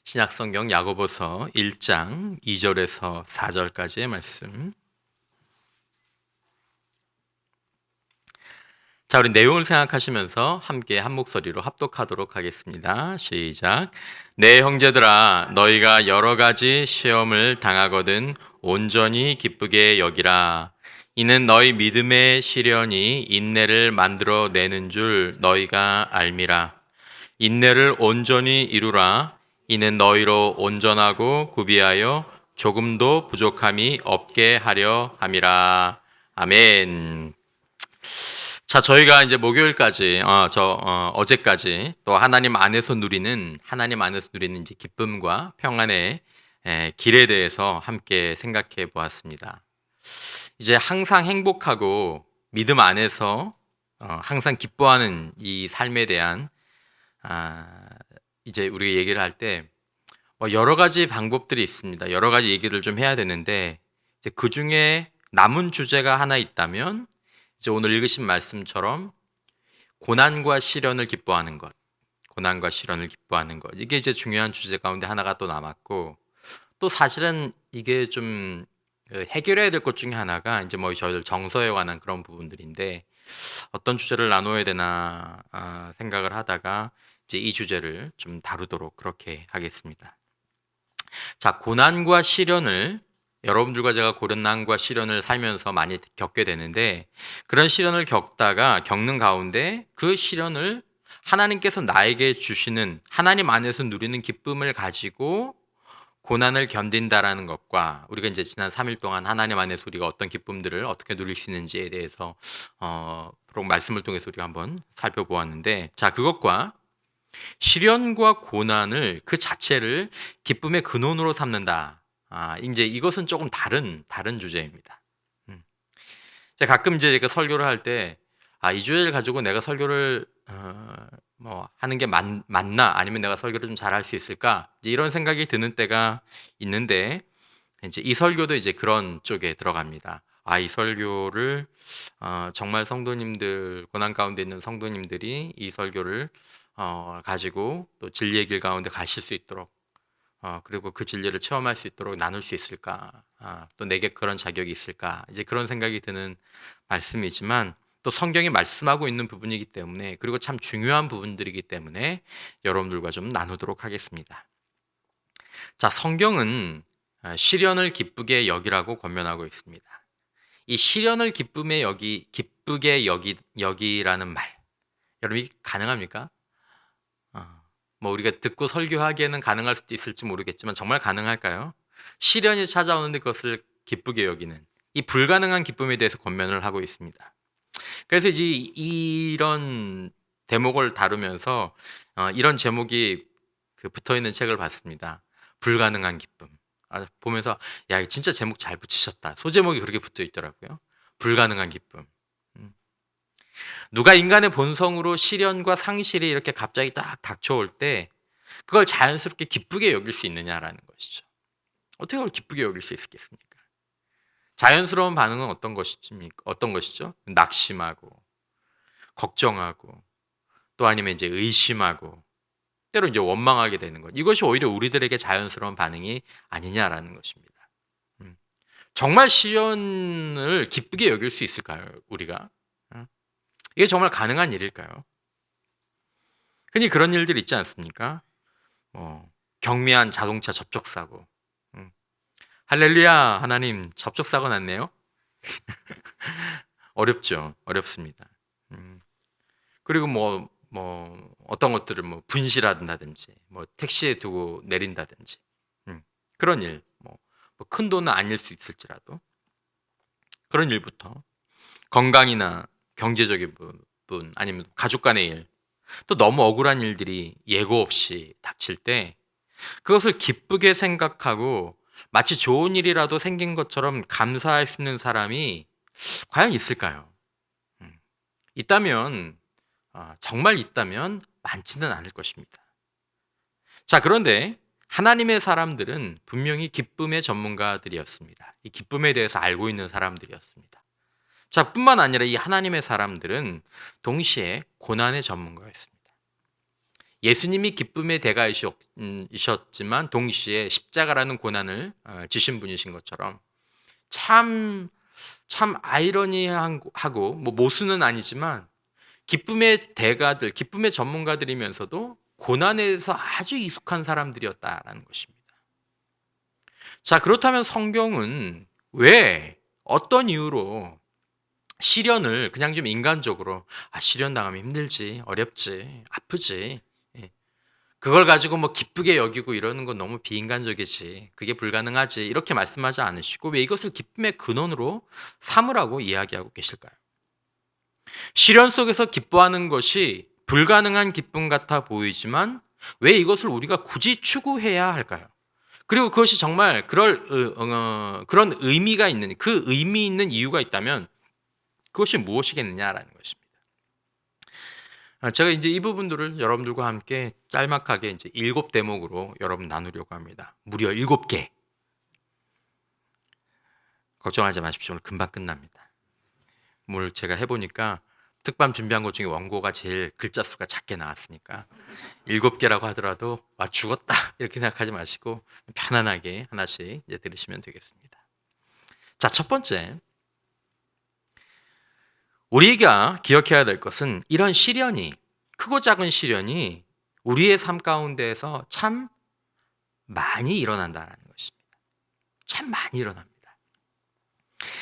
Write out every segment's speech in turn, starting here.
신약성경 야고보서 1장 2절에서 4절까지의 말씀. 자, 우리 내용을 생각하시면서 함께 한 목소리로 합독하도록 하겠습니다. 시작. 내 형제들아, 너희가 여러 가지 시험을 당하거든 온전히 기쁘게 여기라. 이는 너희 믿음의 시련이 인내를 만들어내는 줄 너희가 알미라. 인내를 온전히 이루라. 이는 너희로 온전하고 구비하여 조금도 부족함이 없게 하려 함이라. 아멘. 자, 저희가 이제 목요일까지, 어제까지 또 하나님 안에서 누리는 이제 기쁨과 평안의 길에 대해서 함께 생각해 보았습니다. 이제 항상 행복하고 믿음 안에서 항상 기뻐하는 이 삶에 대한 이제 우리가 얘기를 할 때 여러 가지 방법들이 있습니다. 여러 가지 얘기를 좀 해야 되는데 이제 그 중에 남은 주제가 하나 있다면 이제 오늘 읽으신 말씀처럼 고난과 시련을 기뻐하는 것, 이게 이제 중요한 주제 가운데 하나가 또 남았고, 또 사실은 이게 좀 해결해야 될 것 중에 하나가 이제 저희들 정서에 관한 그런 부분들인데 어떤 주제를 나눠야 되나 생각을 하다가 이제 이 주제를 좀 다루도록 그렇게 하겠습니다. 자, 고난과 시련을 여러분들과 제가 고난과 시련을 살면서 많이 겪게 되는데, 그런 시련을 겪는 가운데 그 시련을 하나님께서 나에게 주시는, 하나님 안에서 누리는 기쁨을 가지고 고난을 견딘다라는 것과, 우리가 이제 지난 3일 동안 하나님 안에서 우리가 어떤 기쁨들을 어떻게 누릴 수 있는지에 대해서 말씀을 통해서 우리가 한번 살펴보았는데, 자, 그것과 시련과 고난을 그 자체를 기쁨의 근원으로 삼는다. 이제 이것은 조금 다른 주제입니다. 제가 가끔 이제 설교를 할 때, 이 주제를 가지고 내가 설교를 하는 게 맞나, 아니면 내가 설교를 좀 잘할 수 있을까, 이제 이런 생각이 드는 때가 있는데, 이제 이 설교도 이제 그런 쪽에 들어갑니다. 이 설교를 정말 성도님들, 고난 가운데 있는 성도님들이 이 설교를 가지고 또 진리의 길 가운데 가실 수 있도록, 그리고 그 진리를 체험할 수 있도록 나눌 수 있을까, 또 내게 그런 자격이 있을까, 이제 그런 생각이 드는 말씀이지만, 또 성경이 말씀하고 있는 부분이기 때문에, 그리고 참 중요한 부분들이기 때문에 여러분들과 좀 나누도록 하겠습니다. 자, 성경은 시련을 기쁘게 여기라고 권면하고 있습니다. 이 시련을 기쁘게 여기라는 말, 여러분 이게 가능합니까? 우리가 듣고 설교하기에는 가능할 수도 있을지 모르겠지만 정말 가능할까요? 시련이 찾아오는데 그것을 기쁘게 여기는, 이 불가능한 기쁨에 대해서 권면을 하고 있습니다. 그래서 이제 이런 대목을 다루면서 이런 제목이 붙어 있는 책을 봤습니다. 불가능한 기쁨. 보면서 야, 진짜 제목 잘 붙이셨다. 소제목이 그렇게 붙어 있더라고요. 불가능한 기쁨. 누가 인간의 본성으로 시련과 상실이 이렇게 갑자기 딱 닥쳐올 때 그걸 자연스럽게 기쁘게 여길 수 있느냐라는 것이죠. 어떻게 그걸 기쁘게 여길 수 있겠습니까? 자연스러운 반응은 어떤 것이죠? 낙심하고, 걱정하고, 또 아니면 이제 의심하고, 때로 이제 원망하게 되는 것. 이것이 오히려 우리들에게 자연스러운 반응이 아니냐라는 것입니다. 정말 시련을 기쁘게 여길 수 있을까요, 우리가? 이게 정말 가능한 일일까요? 흔히 그런 일들 있지 않습니까? 경미한 자동차 접촉사고. 할렐루야, 하나님, 접촉사고 났네요. 어렵죠. 어렵습니다. 그리고 어떤 것들을 분실한다든지, 택시에 두고 내린다든지, 그런 일, 큰 돈은 아닐 수 있을지라도, 그런 일부터 건강이나 경제적인 부분, 아니면 가족 간의 일, 또 너무 억울한 일들이 예고 없이 닥칠 때 그것을 기쁘게 생각하고 마치 좋은 일이라도 생긴 것처럼 감사할 수 있는 사람이 과연 있을까요? 있다면, 정말 있다면 많지는 않을 것입니다. 자, 그런데 하나님의 사람들은 분명히 기쁨의 전문가들이었습니다. 이 기쁨에 대해서 알고 있는 사람들이었습니다. 자, 뿐만 아니라 이 하나님의 사람들은 동시에 고난의 전문가였습니다. 예수님이 기쁨의 대가이셨지만 동시에 십자가라는 고난을 지신 분이신 것처럼 참 아이러니하고 뭐 모순은 아니지만 기쁨의 대가들, 기쁨의 전문가들이면서도 고난에서 아주 익숙한 사람들이었다라는 것입니다. 자, 그렇다면 성경은 왜 어떤 이유로 시련을 그냥 좀 인간적으로 시련 당하면 힘들지, 어렵지, 아프지, 예. 그걸 가지고 뭐 기쁘게 여기고 이러는 건 너무 비인간적이지, 그게 불가능하지 이렇게 말씀하지 않으시고 왜 이것을 기쁨의 근원으로 삼으라고 이야기하고 계실까요? 시련 속에서 기뻐하는 것이 불가능한 기쁨 같아 보이지만 왜 이것을 우리가 굳이 추구해야 할까요? 그리고 그것이 정말 그런 의미가 있는, 그 의미 있는 이유가 있다면 그것이 무엇이겠느냐라는 것입니다. 제가 이제 이 부분들을 여러분들과 함께 짤막하게 이제 7대목으로 여러분 나누려고 합니다. 무려 7개. 걱정하지 마십시오. 오늘 금방 끝납니다. 뭘 제가 해보니까 특밤 준비한 것 중에 원고가 제일 글자 수가 작게 나왔으니까 7개라고 하더라도 죽었다 이렇게 생각하지 마시고 편안하게 하나씩 이제 들으시면 되겠습니다. 자, 첫 번째, 우리가 기억해야 될 것은 이런 시련이, 크고 작은 시련이 우리의 삶 가운데에서 참 많이 일어난다는 것입니다. 참 많이 일어납니다.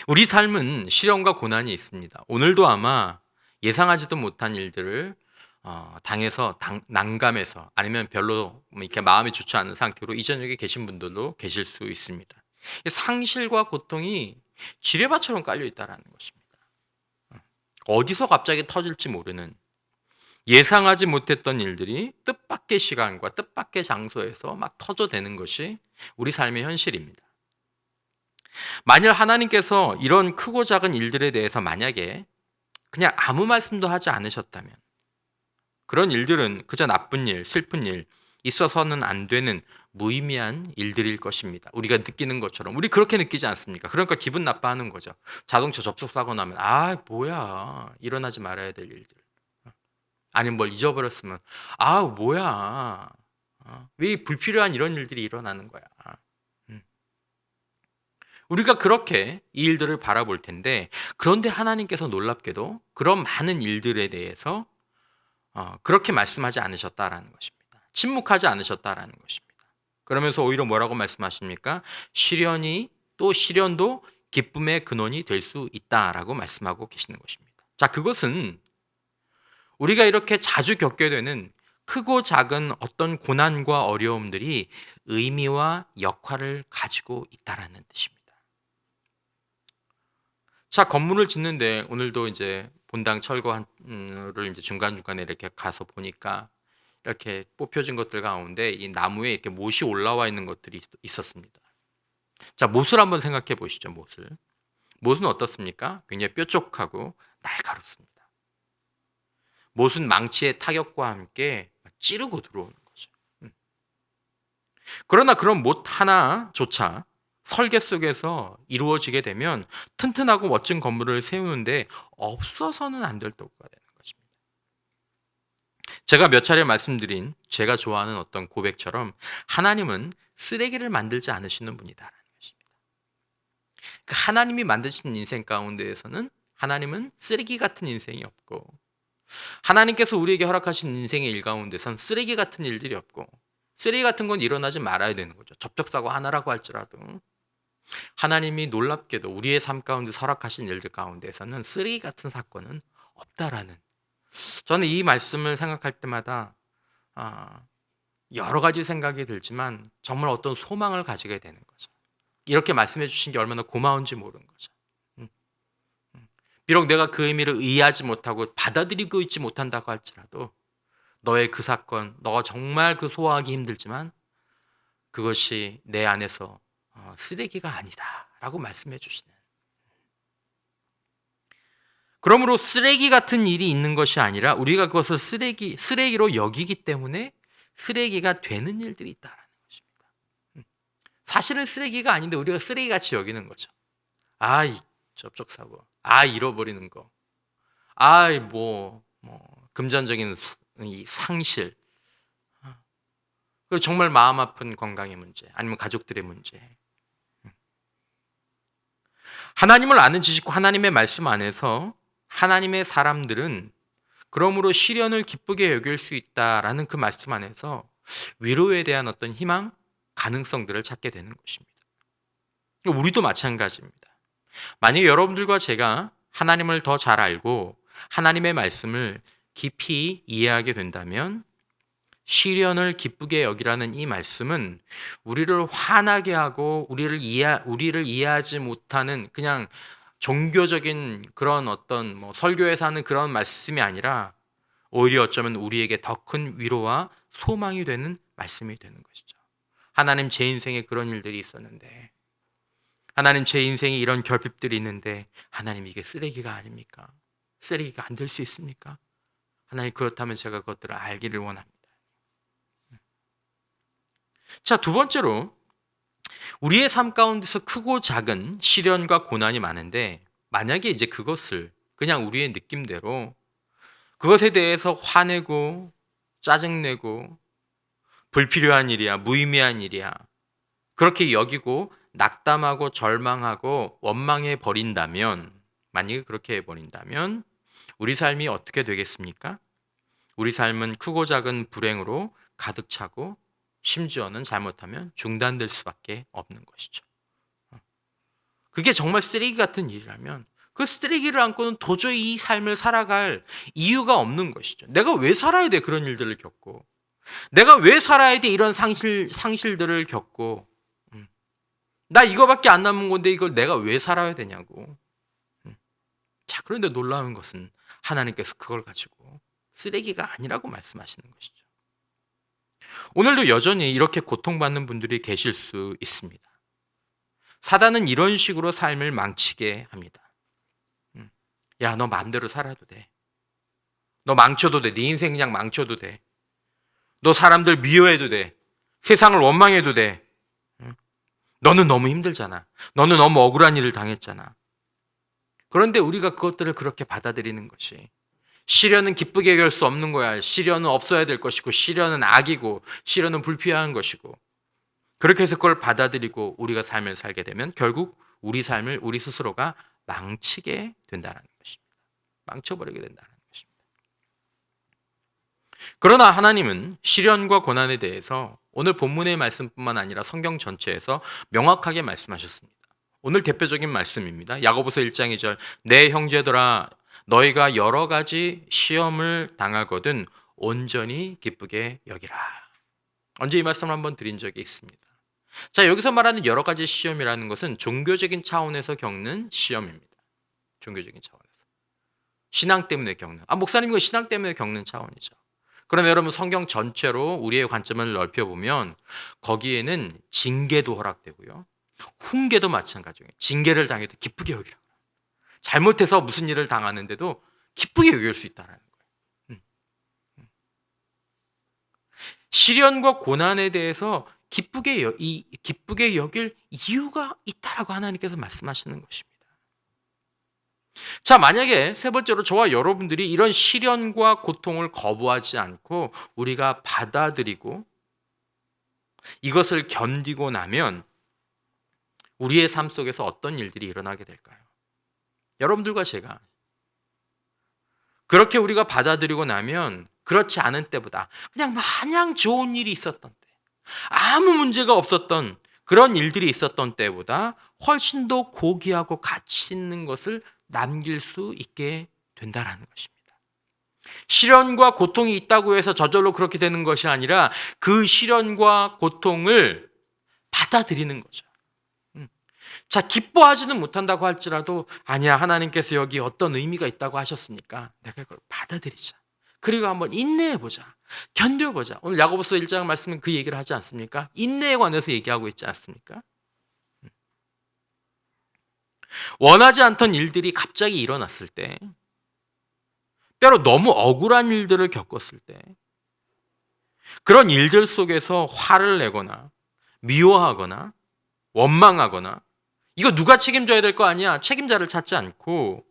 우리 삶은 시련과 고난이 있습니다. 오늘도 아마 예상하지도 못한 일들을 당해서 난감해서 아니면 별로 이렇게 마음이 좋지 않은 상태로 이 저녁에 계신 분들도 계실 수 있습니다. 상실과 고통이 지뢰밭처럼 깔려 있다는 것입니다. 어디서 갑자기 터질지 모르는 예상하지 못했던 일들이 뜻밖의 시간과 뜻밖의 장소에서 막 터져대는 것이 우리 삶의 현실입니다. 만일 하나님께서 이런 크고 작은 일들에 대해서 만약에 그냥 아무 말씀도 하지 않으셨다면 그런 일들은 그저 나쁜 일, 슬픈 일, 있어서는 안 되는 무의미한 일들일 것입니다. 우리가 느끼는 것처럼 우리 그렇게 느끼지 않습니까? 그러니까 기분 나빠하는 거죠. 자동차 접촉사고 나면 뭐야, 일어나지 말아야 될 일들. 아니면 뭘 잊어버렸으면 뭐야, 왜 불필요한 이런 일들이 일어나는 거야. 우리가 그렇게 이 일들을 바라볼 텐데 그런데 하나님께서 놀랍게도 그런 많은 일들에 대해서 그렇게 말씀하지 않으셨다라는 것입니다. 침묵하지 않으셨다라는 것입니다. 그러면서 오히려 뭐라고 말씀하십니까? 시련도 기쁨의 근원이 될 수 있다라고 말씀하고 계시는 것입니다. 자, 그것은 우리가 이렇게 자주 겪게 되는 크고 작은 어떤 고난과 어려움들이 의미와 역할을 가지고 있다라는 뜻입니다. 자, 건물을 짓는데 오늘도 이제 본당 철거를 이제 중간중간에 이렇게 가서 보니까 이렇게 뽑혀진 것들 가운데 이 나무에 이렇게 못이 올라와 있는 것들이 있었습니다. 자, 못을 한번 생각해 보시죠, 못을. 못은 어떻습니까? 굉장히 뾰족하고 날카롭습니다. 못은 망치의 타격과 함께 찌르고 들어오는 거죠. 그러나 그런 못 하나조차 설계 속에서 이루어지게 되면 튼튼하고 멋진 건물을 세우는데 없어서는 안 될 도구가 되는 것입니다. 제가 몇 차례 말씀드린 제가 좋아하는 어떤 고백처럼 하나님은 쓰레기를 만들지 않으시는 분이다라는 것입니다. 그 하나님이 만드신 인생 가운데에서는 하나님은 쓰레기 같은 인생이 없고 하나님께서 우리에게 허락하신 인생의 일 가운데선 쓰레기 같은 일들이 없고 쓰레기 같은 건 일어나지 말아야 되는 거죠. 접촉사고 하나라고 할지라도 하나님이 놀랍게도 우리의 삶 가운데 허락하신 일들 가운데에서는 쓰레기 같은 사건은 없다라는, 저는 이 말씀을 생각할 때마다 여러 가지 생각이 들지만 정말 어떤 소망을 가지게 되는 거죠. 이렇게 말씀해 주신 게 얼마나 고마운지 모르는 거죠. 비록 내가 그 의미를 이해하지 못하고 받아들이고 있지 못한다고 할지라도 너의 그 사건, 너가 정말 그 소화하기 힘들지만 그것이 내 안에서 쓰레기가 아니다 라고 말씀해 주시는, 그러므로 쓰레기 같은 일이 있는 것이 아니라 우리가 그것을 쓰레기로 여기기 때문에 쓰레기가 되는 일들이 있다는 것입니다. 사실은 쓰레기가 아닌데 우리가 쓰레기같이 여기는 거죠. 이 접촉사고, 잃어버리는 거, 금전적인 이 상실, 그리고 정말 마음 아픈 건강의 문제, 아니면 가족들의 문제. 하나님을 아는 지식과 하나님의 말씀 안에서 하나님의 사람들은 그러므로 시련을 기쁘게 여길 수 있다라는 그 말씀 안에서 위로에 대한 어떤 희망, 가능성들을 찾게 되는 것입니다. 우리도 마찬가지입니다. 만약 여러분들과 제가 하나님을 더 잘 알고 하나님의 말씀을 깊이 이해하게 된다면 시련을 기쁘게 여기라는 이 말씀은 우리를 화나게 하고 우리를 이해하지 못하는 그냥 종교적인 그런 어떤 설교에서 하는 그런 말씀이 아니라 오히려 어쩌면 우리에게 더 큰 위로와 소망이 되는 말씀이 되는 것이죠. 하나님, 제 인생에 그런 일들이 있었는데, 하나님, 제 인생에 이런 결핍들이 있는데, 하나님, 이게 쓰레기가 아닙니까? 쓰레기가 안 될 수 있습니까? 하나님, 그렇다면 제가 그것들을 알기를 원합니다. 자, 두 번째로 우리의 삶 가운데서 크고 작은 시련과 고난이 많은데, 만약에 이제 그것을 그냥 우리의 느낌대로 그것에 대해서 화내고 짜증내고 불필요한 일이야, 무의미한 일이야, 그렇게 여기고 낙담하고 절망하고 원망해 버린다면, 만약에 그렇게 해버린다면 우리 삶이 어떻게 되겠습니까? 우리 삶은 크고 작은 불행으로 가득 차고 심지어는 잘못하면 중단될 수밖에 없는 것이죠. 그게 정말 쓰레기 같은 일이라면 그 쓰레기를 안고는 도저히 이 삶을 살아갈 이유가 없는 것이죠. 내가 왜 살아야 돼? 그런 일들을 겪고. 내가 왜 살아야 돼? 이런 상실들을 겪고. 나 이거밖에 안 남은 건데 이걸 내가 왜 살아야 되냐고. 자, 그런데 놀라운 것은 하나님께서 그걸 가지고 쓰레기가 아니라고 말씀하시는 것이죠. 오늘도 여전히 이렇게 고통받는 분들이 계실 수 있습니다. 사단은 이런 식으로 삶을 망치게 합니다. 야, 너 마음대로 살아도 돼. 너 망쳐도 돼. 네 인생 그냥 망쳐도 돼. 너 사람들 미워해도 돼. 세상을 원망해도 돼. 너는 너무 힘들잖아. 너는 너무 억울한 일을 당했잖아. 그런데 우리가 그것들을 그렇게 받아들이는 것이, 시련은 기쁘게 해결할 수 없는 거야. 시련은 없어야 될 것이고, 시련은 악이고, 시련은 불필요한 것이고, 그렇게 해서 그걸 받아들이고 우리가 삶을 살게 되면 결국 우리 삶을 우리 스스로가 망치게 된다는 것입니다. 망쳐버리게 된다는 것입니다. 그러나 하나님은 시련과 고난에 대해서 오늘 본문의 말씀뿐만 아니라 성경 전체에서 명확하게 말씀하셨습니다. 오늘 대표적인 말씀입니다. 야고보서 1장 2절, 내 형제들아 너희가 여러 가지 시험을 당하거든 온전히 기쁘게 여기라. 언제 이 말씀을 한번 드린 적이 있습니다. 자, 여기서 말하는 여러 가지 시험이라는 것은 종교적인 차원에서 겪는 시험입니다. 종교적인 차원에서. 신앙 때문에 겪는. 목사님 이거 신앙 때문에 겪는 차원이죠. 그러나 여러분 성경 전체로 우리의 관점을 넓혀보면 거기에는 징계도 허락되고요. 훈계도 마찬가지예요. 징계를 당해도 기쁘게 여기라. 잘못해서 무슨 일을 당하는데도 기쁘게 여길 수 있다는 거예요. 시련과 고난에 대해서 기쁘게 여길 이유가 있다라고 하나님께서 말씀하시는 것입니다. 자, 만약에 세 번째로 저와 여러분들이 이런 시련과 고통을 거부하지 않고 우리가 받아들이고 이것을 견디고 나면 우리의 삶 속에서 어떤 일들이 일어나게 될까요? 여러분들과 제가 그렇게 우리가 받아들이고 나면 그렇지 않은 때보다 그냥 마냥 좋은 일이 있었던 때, 아무 문제가 없었던 그런 일들이 있었던 때보다 훨씬 더 고귀하고 가치 있는 것을 남길 수 있게 된다는 것입니다. 시련과 고통이 있다고 해서 저절로 그렇게 되는 것이 아니라 그 시련과 고통을 받아들이는 거죠. 자, 기뻐하지는 못한다고 할지라도 아니야, 하나님께서 여기 어떤 의미가 있다고 하셨으니까 내가 이걸 받아들이자. 그리고 한번 인내해보자. 견뎌보자. 오늘 야고보서 1장 말씀은 그 얘기를 하지 않습니까? 인내에 관해서 얘기하고 있지 않습니까? 원하지 않던 일들이 갑자기 일어났을 때, 때로 너무 억울한 일들을 겪었을 때, 그런 일들 속에서 화를 내거나 미워하거나 원망하거나 이거 누가 책임져야 될 거 아니야? 책임자를 찾지 않고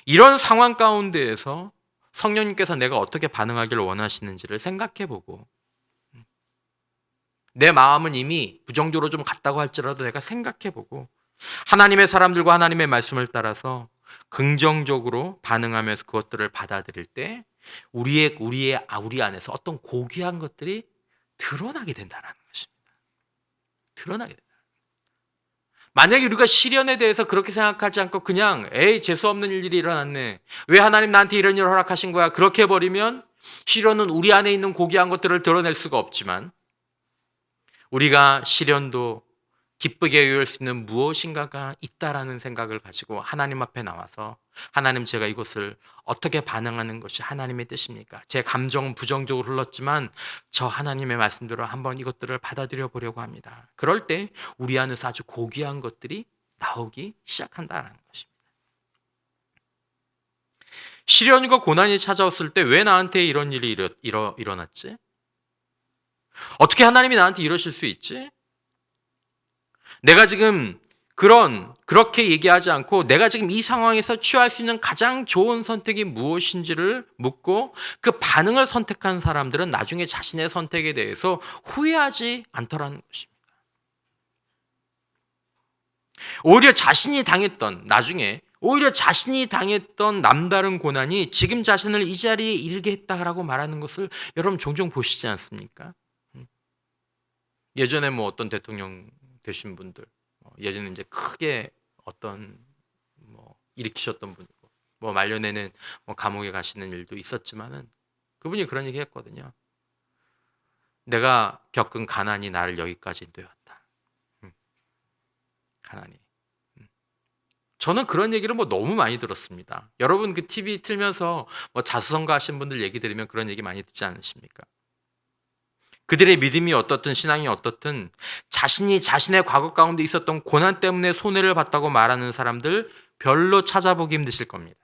이런 상황 가운데에서 성령님께서 내가 어떻게 반응하기를 원하시는지를 생각해보고 내 마음은 이미 부정적으로 좀 갔다고 할지라도 내가 생각해보고 하나님의 사람들과 하나님의 말씀을 따라서 긍정적으로 반응하면서 그것들을 받아들일 때 우리 안에서 어떤 고귀한 것들이 드러나게 된다는 것입니다. 드러나게 된다. 만약에 우리가 시련에 대해서 그렇게 생각하지 않고 그냥 에이 재수 없는 일이 일어났네. 왜 하나님 나한테 이런 일을 허락하신 거야? 그렇게 해버리면 시련은 우리 안에 있는 고귀한 것들을 드러낼 수가 없지만 우리가 시련도 기쁘게 여길 수 있는 무엇인가가 있다라는 생각을 가지고 하나님 앞에 나와서 하나님 제가 이것을 어떻게 반응하는 것이 하나님의 뜻입니까? 제 감정은 부정적으로 흘렀지만 저 하나님의 말씀대로 한번 이것들을 받아들여 보려고 합니다. 그럴 때 우리 안에서 아주 고귀한 것들이 나오기 시작한다는 것입니다. 시련과 고난이 찾아왔을 때 왜 나한테 이런 일이 일어났지? 어떻게 하나님이 나한테 이러실 수 있지? 내가 지금 그렇게 얘기하지 않고 내가 지금 이 상황에서 취할 수 있는 가장 좋은 선택이 무엇인지를 묻고 그 반응을 선택한 사람들은 나중에 자신의 선택에 대해서 후회하지 않더라는 것입니다. 오히려 자신이 당했던 남다른 고난이 지금 자신을 이 자리에 이르게 했다라고 말하는 것을 여러분 종종 보시지 않습니까? 예전에 어떤 대통령 되신 분들, 예전에 이제 크게 어떤 일으키셨던 분이고, 말년에는 감옥에 가시는 일도 있었지만은 그분이 그런 얘기 했거든요. 내가 겪은 가난이 나를 여기까지 인도해왔다. 가난이. 저는 그런 얘기를 너무 많이 들었습니다. 여러분 그 TV 틀면서 자수성가 하신 분들 얘기 들으면 그런 얘기 많이 듣지 않으십니까? 그들의 믿음이 어떻든 신앙이 어떻든 자신이 자신의 과거 가운데 있었던 고난 때문에 손해를 봤다고 말하는 사람들 별로 찾아보기 힘드실 겁니다.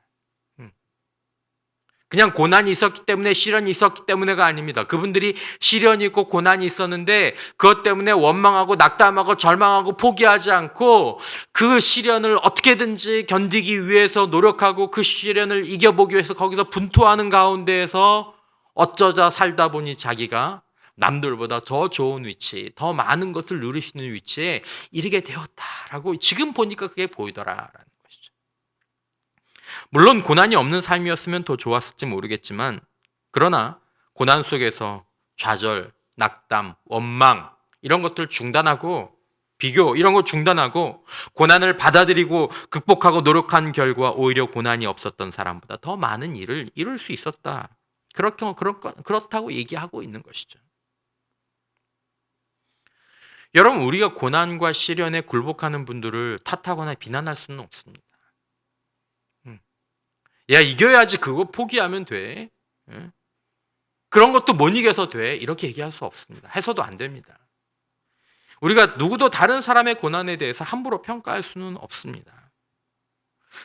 그냥 고난이 있었기 때문에 시련이 있었기 때문에가 아닙니다. 그분들이 시련이 있고 고난이 있었는데 그것 때문에 원망하고 낙담하고 절망하고 포기하지 않고 그 시련을 어떻게든지 견디기 위해서 노력하고 그 시련을 이겨보기 위해서 거기서 분투하는 가운데에서 어쩌다 살다 보니 자기가 남들보다 더 좋은 위치, 더 많은 것을 누릴 수 있는 위치에 이르게 되었다라고 지금 보니까 그게 보이더라라는 것이죠. 물론 고난이 없는 삶이었으면 더 좋았을지 모르겠지만 그러나 고난 속에서 좌절, 낙담, 원망 이런 것들 중단하고 비교 이런 거 중단하고 고난을 받아들이고 극복하고 노력한 결과 오히려 고난이 없었던 사람보다 더 많은 일을 이룰 수 있었다. 그렇다고 얘기하고 있는 것이죠. 여러분 우리가 고난과 시련에 굴복하는 분들을 탓하거나 비난할 수는 없습니다. 야 이겨야지 그거 포기하면 돼. 그런 것도 못 이겨서 돼. 이렇게 얘기할 수 없습니다. 해서도 안 됩니다. 우리가 누구도 다른 사람의 고난에 대해서 함부로 평가할 수는 없습니다.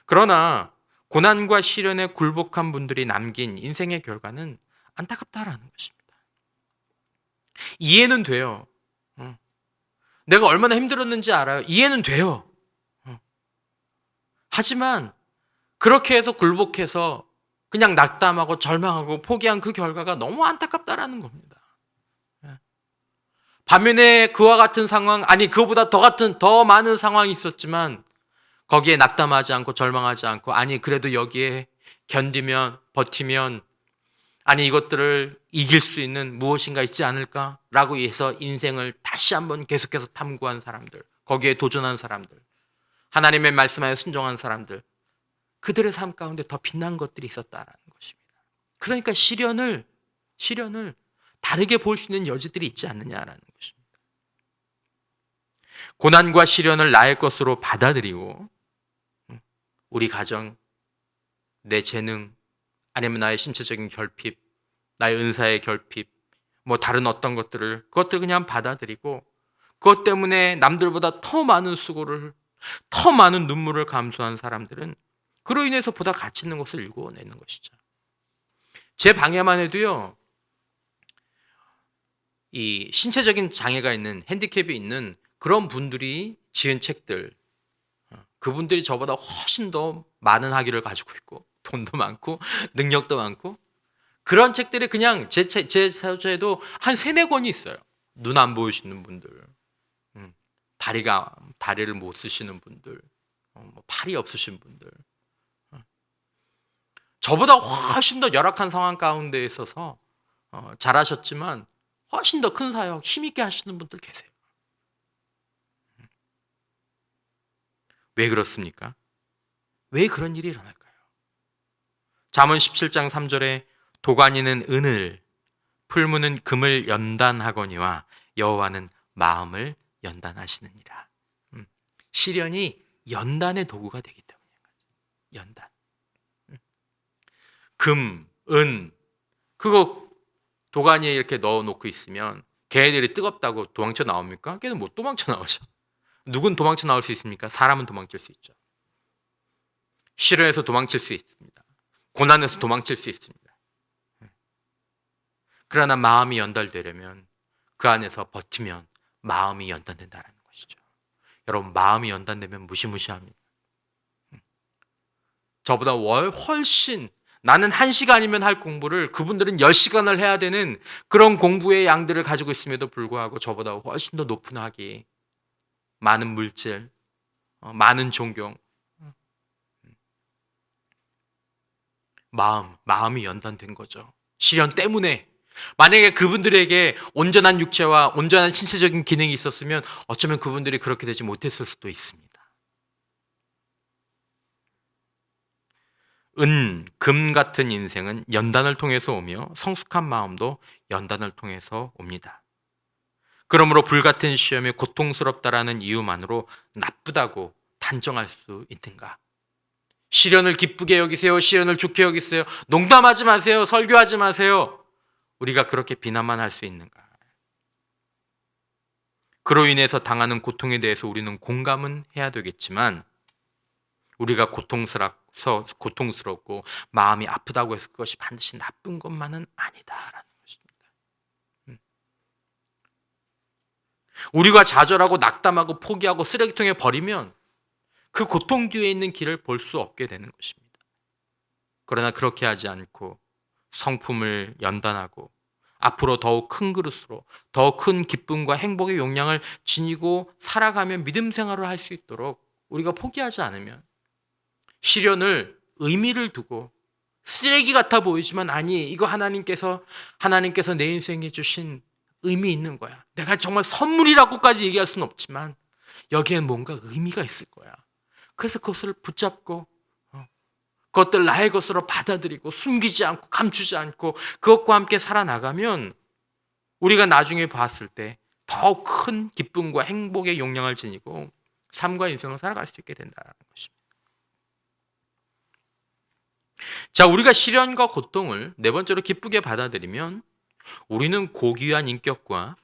그러나 고난과 시련에 굴복한 분들이 남긴 인생의 결과는 안타깝다라는 것입니다. 이해는 돼요. 내가 얼마나 힘들었는지 알아요. 이해는 돼요. 하지만 그렇게 해서 굴복해서 그냥 낙담하고 절망하고 포기한 그 결과가 너무 안타깝다라는 겁니다. 반면에 그와 같은 상황, 아니 그거보다 더 많은 상황이 있었지만 거기에 낙담하지 않고 절망하지 않고 아니 그래도 여기에 견디면 버티면 아니 이것들을 이길 수 있는 무엇인가 있지 않을까라고 해서 인생을 다시 한번 계속해서 탐구한 사람들, 거기에 도전한 사람들, 하나님의 말씀에 순종한 사람들, 그들의 삶 가운데 더 빛난 것들이 있었다라는 것입니다. 그러니까 시련을 다르게 볼 수 있는 여지들이 있지 않느냐라는 것입니다. 고난과 시련을 나의 것으로 받아들이고 우리 가정, 내 재능, 아니면 나의 신체적인 결핍, 나의 은사의 결핍, 다른 어떤 그것들 그냥 받아들이고 그것 때문에 남들보다 더 많은 수고를, 더 많은 눈물을 감수한 사람들은 그로 인해서 보다 가치 있는 것을 일궈내는 것이죠. 제 방에만 해도요, 이 신체적인 장애가 있는, 핸디캡이 있는 그런 분들이 지은 책들, 그분들이 저보다 훨씬 더 많은 학위를 가지고 있고 돈도 많고 능력도 많고 그런 책들이 그냥 제 서재에도 한 3-4권이 있어요. 눈 안 보이시는 분들, 음, 다리를 못 쓰시는 분들, 뭐 팔이 없으신 분들, 저보다 훨씬 더 열악한 상황 가운데 있어서 잘하셨지만 훨씬 더 큰 사역, 힘있게 하시는 분들 계세요. 왜 그렇습니까? 왜 그런 일이 일어날까요? 잠언 17장 3절에 도가니는 은을, 풀무는 금을 연단하거니와 여호와는 마음을 연단하시느니라. 시련이 연단의 도구가 되기 때문인 거죠. 연단. 금, 은, 그거 도가니에 이렇게 넣어놓고 있으면 걔네들이 뜨겁다고 도망쳐 나옵니까? 걔는 못 도망쳐 나오죠. 누군 도망쳐 나올 수 있습니까? 사람은 도망칠 수 있죠. 시련에서 도망칠 수 있습니다. 고난에서 도망칠 수 있습니다. 그러나 마음이 연달되려면 그 안에서 버티면 마음이 연단된다는 것이죠. 여러분, 마음이 연단되면 무시무시합니다. 저보다 훨씬, 나는 1시간이면 할 공부를 그분들은 10시간을 해야 되는 그런 공부의 양들을 가지고 있음에도 불구하고 저보다 훨씬 더 높은 학위, 많은 물질, 많은 존경, 마음이 연단된 거죠. 시련 때문에. 만약에 그분들에게 온전한 육체와 온전한 신체적인 기능이 있었으면 어쩌면 그분들이 그렇게 되지 못했을 수도 있습니다. 금 같은 인생은 연단을 통해서 오며 성숙한 마음도 연단을 통해서 옵니다. 그러므로 불같은 시험이 고통스럽다라는 이유만으로 나쁘다고 단정할 수 있는가? 시련을 기쁘게 여기세요. 시련을 좋게 여기세요. 농담하지 마세요. 설교하지 마세요. 우리가 그렇게 비난만 할 수 있는가? 그로 인해서 당하는 고통에 대해서 우리는 공감은 해야 되겠지만 우리가 고통스럽고 마음이 아프다고 해서 그것이 반드시 나쁜 것만은 아니다라는 것입니다. 우리가 좌절하고 낙담하고 포기하고 쓰레기통에 버리면 그 고통 뒤에 있는 길을 볼 수 없게 되는 것입니다. 그러나 그렇게 하지 않고 성품을 연단하고 앞으로 더욱 큰 그릇으로 더 큰 기쁨과 행복의 용량을 지니고 살아가며 믿음 생활을 할 수 있도록 우리가 포기하지 않으면 시련을 의미를 두고 쓰레기 같아 보이지만 아니, 이거 하나님께서 내 인생에 주신 의미 있는 거야. 내가 정말 선물이라고까지 얘기할 수는 없지만 여기에 뭔가 의미가 있을 거야. 그래서 그것을 붙잡고 그것들 나의 것으로 받아들이고 숨기지 않고 감추지 않고 그것과 함께 살아나가면 우리가 나중에 봤을 때 더 큰 기쁨과 행복의 용량을 지니고 삶과 인생을 살아갈 수 있게 된다는 것입니다. 자, 우리가 시련과 고통을 네 번째로 기쁘게 받아들이면 우리는 고귀한 인격과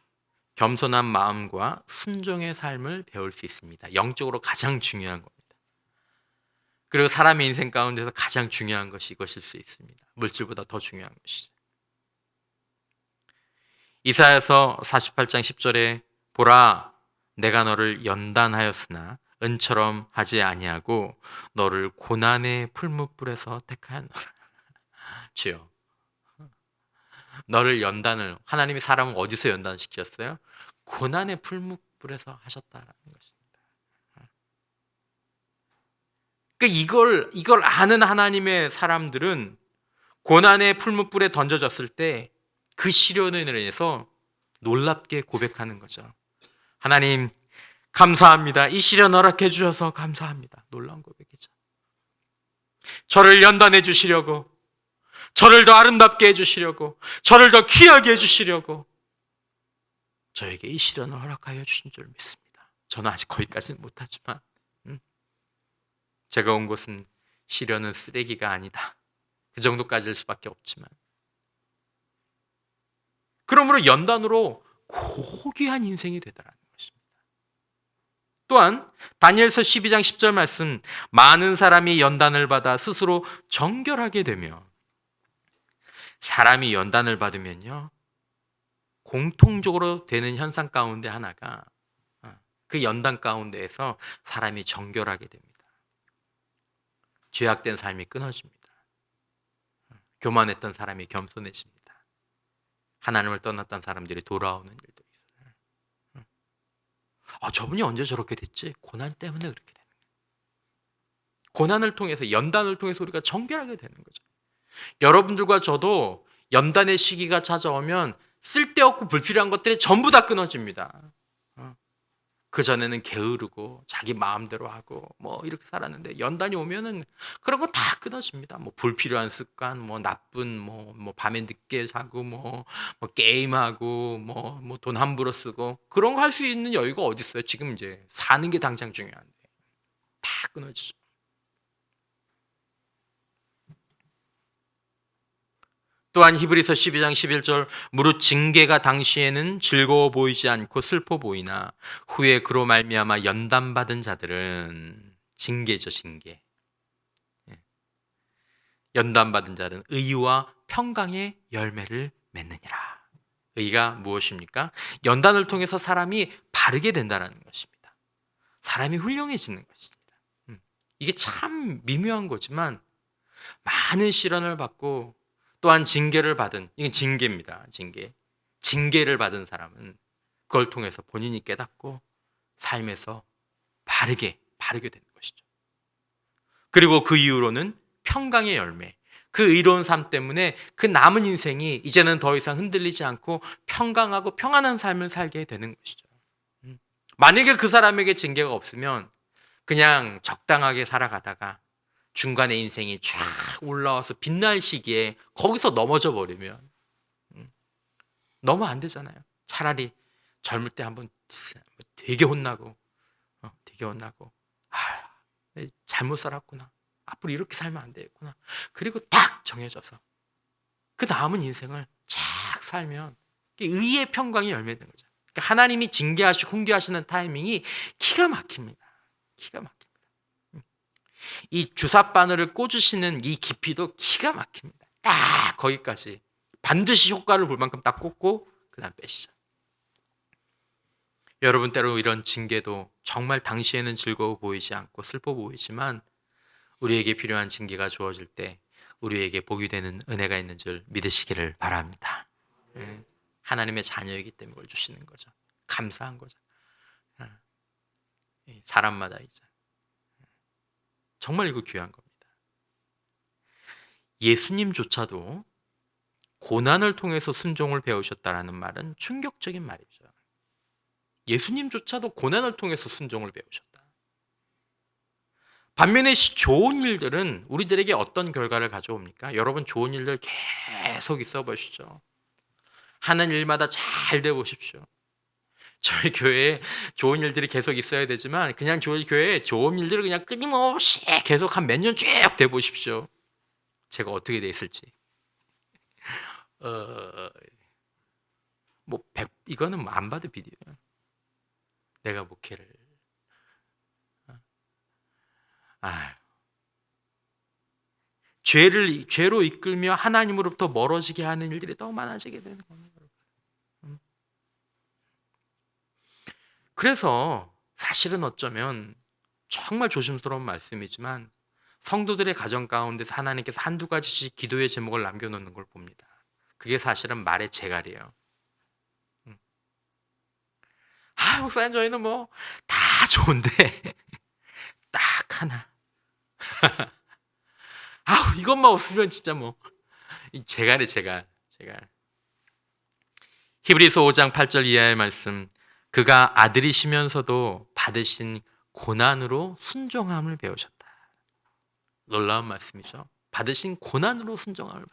겸손한 마음과 순종의 삶을 배울 수 있습니다. 영적으로 가장 중요한 겁니다. 그리고 사람의 인생 가운데서 가장 중요한 것이 이것일 수 있습니다. 물질보다 더 중요한 것이죠. 이사야서 48장 10절에 보라, 내가 너를 연단하였으나 은처럼 하지 아니하고 너를 고난의 풀무불에서 택하였노라. 주여, 너를 하나님이 사람을 어디서 연단시켰어요? 고난의 풀무불에서 하셨다라는 것입니다. 그러니까 이걸 아는 하나님의 사람들은 고난의 풀무불에 던져졌을 때 그 시련에 인해서 놀랍게 고백하는 거죠. 하나님, 감사합니다. 이 시련 허락해 주셔서 감사합니다. 놀라운 고백이죠. 저를 연단해 주시려고, 저를 더 아름답게 해주시려고, 저를 더 귀하게 해주시려고 저에게 이 시련을 허락하여 주신 줄 믿습니다. 저는 아직 거기까지는 못하지만 제가 온 곳은 시련은 쓰레기가 아니다. 그 정도까지일 수밖에 없지만 그러므로 연단으로 고귀한 인생이 되더라는 것입니다. 또한 다니엘서 12장 10절 말씀, 많은 사람이 연단을 받아 스스로 정결하게 되며, 사람이 연단을 받으면요 공통적으로 되는 현상 가운데 하나가 그 연단 가운데에서 사람이 정결하게 됩니다. 죄악된 삶이 끊어집니다. 교만했던 사람이 겸손해집니다. 하나님을 떠났던 사람들이 돌아오는 일도 있어요. 저분이 언제 저렇게 됐지? 고난 때문에 그렇게 되는 거예요. 고난을 통해서, 연단을 통해서 우리가 정결하게 되는 거죠. 여러분들과 저도 연단의 시기가 찾아오면 쓸데없고 불필요한 것들이 전부 다 끊어집니다. 그전에는 게으르고 자기 마음대로 하고 뭐 이렇게 살았는데 연단이 오면은 그런 거 다 끊어집니다. 뭐 불필요한 습관, 뭐 나쁜 뭐 밤에 늦게 자고 뭐 게임하고 뭐 돈 함부로 쓰고 그런 거 할 수 있는 여유가 어디 있어요? 지금 이제 사는 게 당장 중요한데 다 끊어지죠. 또한 히브리서 12장 11절 무릇 징계가 당시에는 즐거워 보이지 않고 슬퍼 보이나 후에 그로 말미암아 연단받은 자들은 징계죠, 징계. 예. 연단받은 자는 의와 평강의 열매를 맺느니라. 의가 무엇입니까? 연단을 통해서 사람이 바르게 된다는 것입니다. 사람이 훌륭해지는 것입니다. 이게 참 미묘한 거지만 많은 시련을 받고 또한 징계를 받은, 이건 징계입니다. 징계를 받은 사람은 그걸 통해서 본인이 깨닫고 삶에서 바르게 되는 것이죠. 그리고 그 이후로는 평강의 열매, 그 의로운 삶 때문에 그 남은 인생이 이제는 더 이상 흔들리지 않고 평강하고 평안한 삶을 살게 되는 것이죠. 만약에 그 사람에게 징계가 없으면 그냥 적당하게 살아가다가 중간에 인생이 쫙 올라와서 빛날 시기에 거기서 넘어져 버리면 너무 안 되잖아요. 차라리 젊을 때 한번 되게 혼나고 잘못 살았구나. 앞으로 이렇게 살면 안 되겠구나. 그리고 딱 정해져서 그 남은 인생을 쫙 살면 의의 평강이 열매되는 거죠. 그러니까 하나님이 징계하시고 훈계하시는 타이밍이 기가 막힙니다. 기가 막힙니다. 이 주사 바늘을 꽂으시는 이 깊이도 기가 막힙니다. 딱 거기까지 반드시 효과를 볼 만큼 딱 꽂고 그 다음 빼시죠. 여러분 때로 이런 징계도 정말 당시에는 즐거워 보이지 않고 슬퍼 보이지만 우리에게 필요한 징계가 주어질 때 우리에게 복이 되는 은혜가 있는 줄 믿으시기를 바랍니다. 하나님의 자녀이기 때문에 그걸 주시는 거죠. 감사한 거죠. 사람마다 이제 정말 이거 귀한 겁니다. 예수님조차도 고난을 통해서 순종을 배우셨다라는 말은 충격적인 말이죠. 예수님조차도 고난을 통해서 순종을 배우셨다. 반면에 좋은 일들은 우리들에게 어떤 결과를 가져옵니까? 여러분 좋은 일들 계속 있어 보시죠. 하는 일마다 잘 돼 보십시오. 저희 교회에 좋은 일들이 계속 있어야 되지만 그냥 저희 교회에 좋은 일들을 그냥 끊임없이 계속 한 몇 년 쭉 돼 보십시오. 제가 어떻게 돼 있을지. 이거는 안 봐도 비디오예요. 내가 목회를 죄로 이끌며 하나님으로부터 멀어지게 하는 일들이 더 많아지게 되는 겁니다. 그래서 사실은 어쩌면 정말 조심스러운 말씀이지만 성도들의 가정 가운데서 하나님께서 한두 가지씩 기도의 제목을 남겨놓는 걸 봅니다. 그게 사실은 말의 재갈이에요. 목사님 저희는 뭐 다 좋은데 딱 하나 이것만 없으면 진짜 재갈이 재갈. 히브리서 5장 8절 이하의 말씀, 그가 아들이시면서도 받으신 고난으로 순종함을 배우셨다. 놀라운 말씀이죠. 받으신 고난으로 순종함을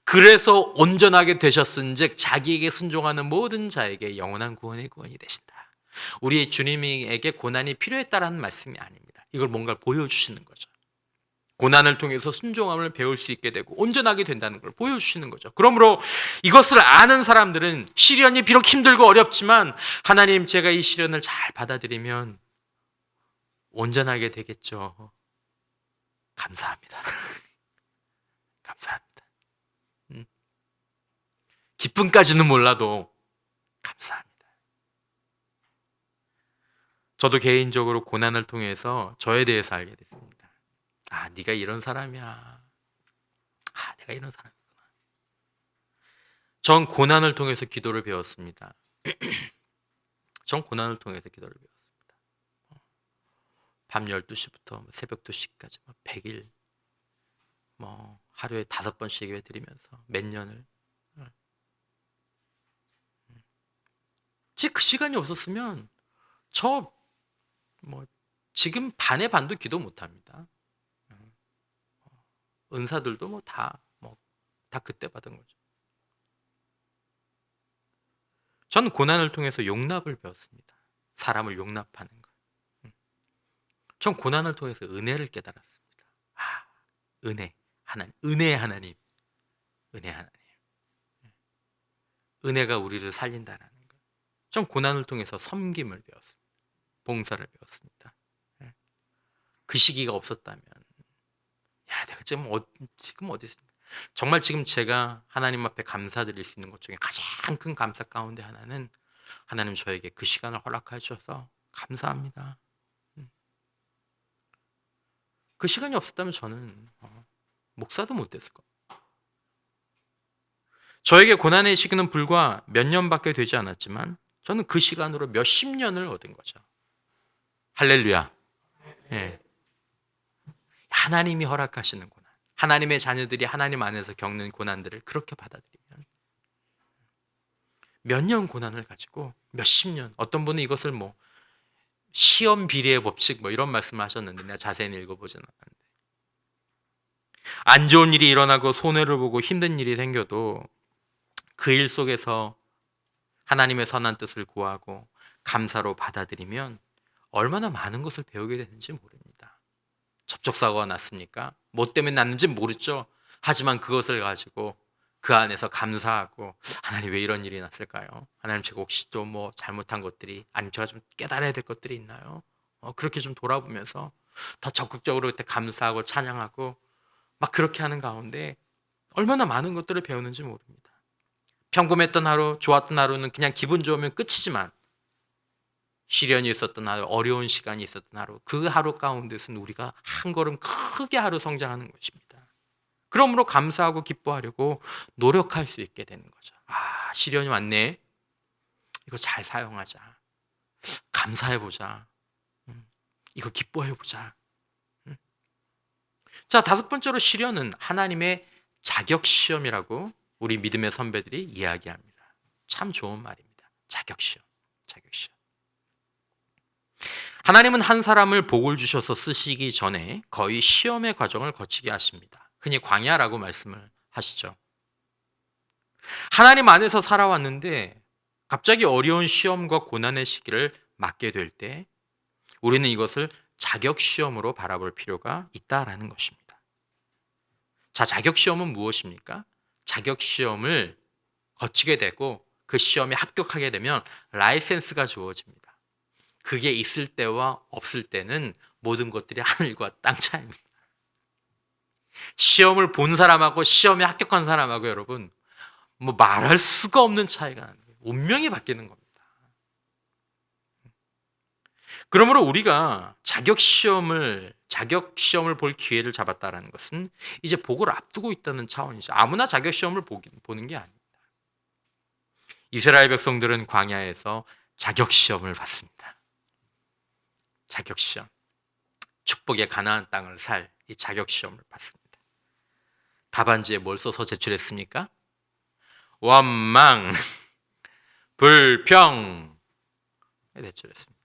그래서 온전하게 되셨은즉 자기에게 순종하는 모든 자에게 영원한 구원이 되신다. 우리의 주님에게 고난이 필요했다라는 말씀이 아닙니다. 이걸 뭔가 보여주시는 거죠. 고난을 통해서 순종함을 배울 수 있게 되고 온전하게 된다는 걸 보여주시는 거죠. 그러므로 이것을 아는 사람들은 시련이 비록 힘들고 어렵지만 하나님 제가 이 시련을 잘 받아들이면 온전하게 되겠죠. 감사합니다. 감사합니다. 기쁨까지는 몰라도 감사합니다. 저도 개인적으로 고난을 통해서 저에 대해서 알게 됐습니다. 네가 이런 사람이야. 내가 이런 사람이구나. 전 고난을 통해서 기도를 배웠습니다. 전 고난을 통해서 기도를 배웠어요. 밤 12시부터 새벽 2시까지 100일 하루에 5번씩 예배 드리면서 몇 년을. 그 시간이 없었으면 저 지금 반의 반도 기도 못 합니다. 은사들도 다 그때 받은 거죠. 저는 고난을 통해서 용납을 배웠습니다. 사람을 용납하는 거. 전 고난을 통해서 은혜를 깨달았습니다. 은혜 하나님, 은혜의 하나님, 은혜 하나님. 은혜가 우리를 살린다라는 거. 전 고난을 통해서 섬김을 배웠습니다. 봉사를 배웠습니다. 그 시기가 없었다면, 내가 지금 어디 있습니까? 정말 지금 제가 하나님 앞에 감사드릴 수 있는 것 중에 가장 큰 감사 가운데 하나는 하나님 저에게 그 시간을 허락해 주셔서 감사합니다. 그 시간이 없었다면 저는 목사도 못 됐을 거예요. 저에게 고난의 시기는 불과 몇 년밖에 되지 않았지만 저는 그 시간으로 몇십 년을 얻은 거죠. 할렐루야. 예. 하나님이 허락하시는 고난, 하나님의 자녀들이 하나님 안에서 겪는 고난들을 그렇게 받아들이면 몇 년 고난을 가지고 몇십 년, 어떤 분은 이것을 시험 비례의 법칙 이런 말씀을 하셨는데 내가 자세히 읽어보지는 않았는데, 안 좋은 일이 일어나고 손해를 보고 힘든 일이 생겨도 그 일 속에서 하나님의 선한 뜻을 구하고 감사로 받아들이면 얼마나 많은 것을 배우게 되는지 모릅니다. 접촉사고가 났습니까? 뭐 때문에 났는지 모르죠. 하지만 그것을 가지고 그 안에서 감사하고, 하나님 왜 이런 일이 났을까요? 하나님 제가 혹시 또 잘못한 것들이, 아니면 제가 좀 깨달아야 될 것들이 있나요? 그렇게 좀 돌아보면서 더 적극적으로 그때 감사하고 찬양하고 그렇게 하는 가운데 얼마나 많은 것들을 배우는지 모릅니다. 평범했던 하루, 좋았던 하루는 그냥 기분 좋으면 끝이지만 시련이 있었던 하루, 어려운 시간이 있었던 하루, 그 하루 가운데서는 우리가 한 걸음 크게 하루 성장하는 것입니다. 그러므로 감사하고 기뻐하려고 노력할 수 있게 되는 거죠. 시련이 왔네. 이거 잘 사용하자. 감사해보자. 이거 기뻐해보자. 자, 5번째로 시련은 하나님의 자격시험이라고 우리 믿음의 선배들이 이야기합니다. 참 좋은 말입니다. 자격시험. 하나님은 한 사람을 복을 주셔서 쓰시기 전에 거의 시험의 과정을 거치게 하십니다. 흔히 광야라고 말씀을 하시죠. 하나님 안에서 살아왔는데 갑자기 어려운 시험과 고난의 시기를 맞게 될 때 우리는 이것을 자격시험으로 바라볼 필요가 있다라는 것입니다. 자, 자격시험은 무엇입니까? 자격시험을 거치게 되고 그 시험에 합격하게 되면 라이센스가 주어집니다. 그게 있을 때와 없을 때는 모든 것들이 하늘과 땅 차이입니다. 시험을 본 사람하고 시험에 합격한 사람하고 여러분 말할 수가 없는 차이가 나는 거예요. 운명이 바뀌는 겁니다. 그러므로 우리가 자격시험을 볼 기회를 잡았다는 것은 이제 복을 앞두고 있다는 차원이죠. 아무나 자격시험을 보는 게 아닙니다. 이스라엘 백성들은 광야에서 자격시험을 받습니다. 자격시험, 축복의 가나안 땅을 살 이 자격시험을 받습니다. 답안지에 뭘 써서 제출했습니까? 원망, 불평 제출했습니다.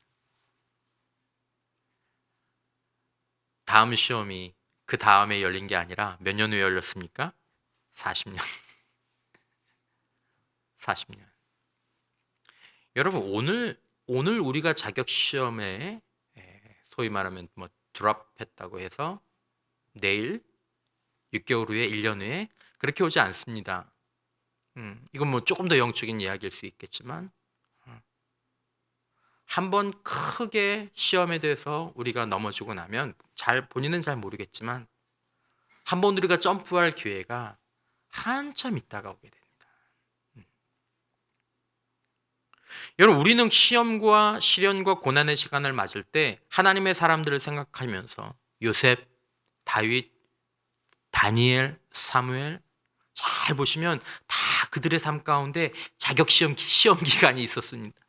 다음 시험이 그 다음에 열린 게 아니라 몇 년 후에 열렸습니까? 40년. 40년. 여러분, 오늘 우리가 자격시험에 소위 말하면 드롭했다고 해서 내일 6개월 후에 1년 후에 그렇게 오지 않습니다. 이건 조금 더 영적인 이야기일 수 있겠지만 한번 크게 시험에 대해서 우리가 넘어지고 나면 본인은 잘 모르겠지만 한번 우리가 점프할 기회가 한참 있다가 오게 됩니다. 여러분, 우리는 시험과 시련과 고난의 시간을 맞을 때 하나님의 사람들을 생각하면서 요셉, 다윗, 다니엘, 사무엘 잘 보시면 다 그들의 삶 가운데 시험 기간이 있었습니다.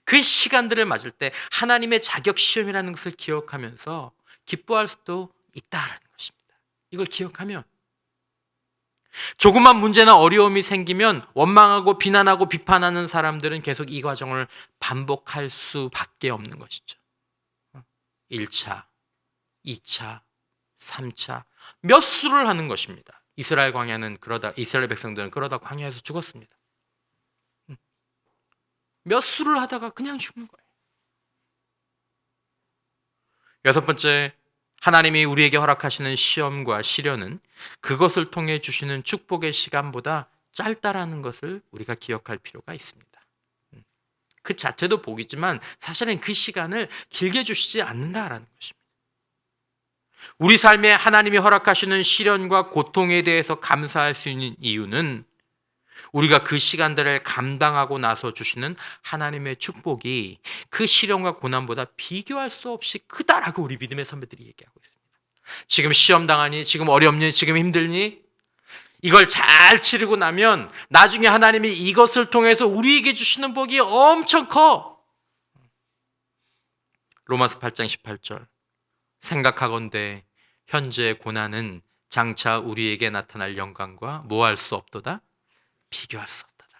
그 시간들을 맞을 때 하나님의 자격 시험이라는 것을 기억하면서 기뻐할 수도 있다라는 것입니다. 이걸 기억하면 조그만 문제나 어려움이 생기면 원망하고 비난하고 비판하는 사람들은 계속 이 과정을 반복할 수밖에 없는 것이죠. 1차, 2차, 3차 몇 수를 하는 것입니다. 이스라엘 백성들은 그러다 광야에서 죽었습니다. 몇 수를 하다가 그냥 죽는 거예요. 여섯 번째, 하나님이 우리에게 허락하시는 시험과 시련은 그것을 통해 주시는 축복의 시간보다 짧다라는 것을 우리가 기억할 필요가 있습니다. 그 자체도 복이지만 사실은 그 시간을 길게 주시지 않는다라는 것입니다. 우리 삶에 하나님이 허락하시는 시련과 고통에 대해서 감사할 수 있는 이유는 우리가 그 시간들을 감당하고 나서 주시는 하나님의 축복이 그 시련과 고난보다 비교할 수 없이 크다라고 우리 믿음의 선배들이 얘기하고 있습니다. 지금 시험 당하니, 지금 어렵니, 지금 힘들니? 이걸 잘 치르고 나면 나중에 하나님이 이것을 통해서 우리에게 주시는 복이 엄청 커. 로마서 8장 18절. 생각하건대 현재의 고난은 장차 우리에게 나타날 영광과 뭐할 수 없도다? 비교할 수 없도다.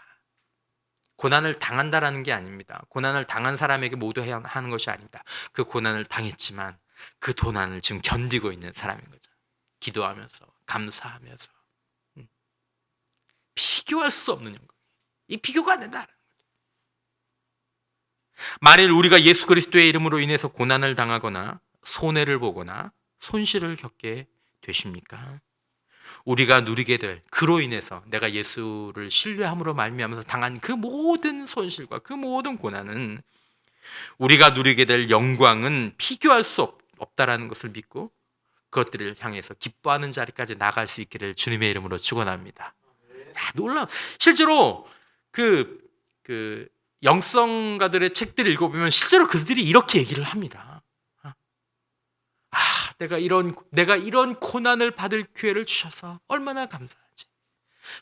고난을 당한다라는 게 아닙니다. 고난을 당한 사람에게 모두 해야 하는 것이 아닙니다. 그 고난을 당했지만 그 고난을 지금 견디고 있는 사람인 거죠. 기도하면서, 감사하면서. 비교할 수 없는 영광. 이 비교가 안 된다. 만일 우리가 예수 그리스도의 이름으로 인해서 고난을 당하거나 손해를 보거나 손실을 겪게 되십니까? 우리가 누리게 될 그로 인해서 내가 예수를 신뢰함으로 말미암아서 당한 그 모든 손실과 그 모든 고난은 우리가 누리게 될 영광은 비교할 수 없다라는 것을 믿고 그것들을 향해서 기뻐하는 자리까지 나갈 수 있기를 주님의 이름으로 축원합니다. 놀라워. 실제로 그 영성가들의 책들을 읽어보면 실제로 그들이 이렇게 얘기를 합니다. 내가 이런 고난을 받을 기회를 주셔서 얼마나 감사하지.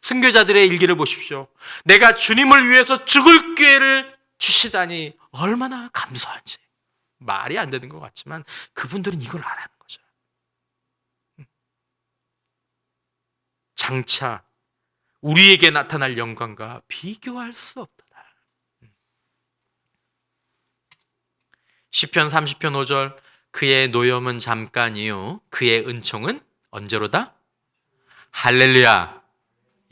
순교자들의 일기를 보십시오. 내가 주님을 위해서 죽을 기회를 주시다니 얼마나 감사하지. 말이 안 되는 것 같지만 그분들은 이걸 알아는 거죠. 장차 우리에게 나타날 영광과 비교할 수 없도다. 시편 30편 5절. 그의 노염은 잠깐이요 그의 은총은 언제로다? 할렐루야.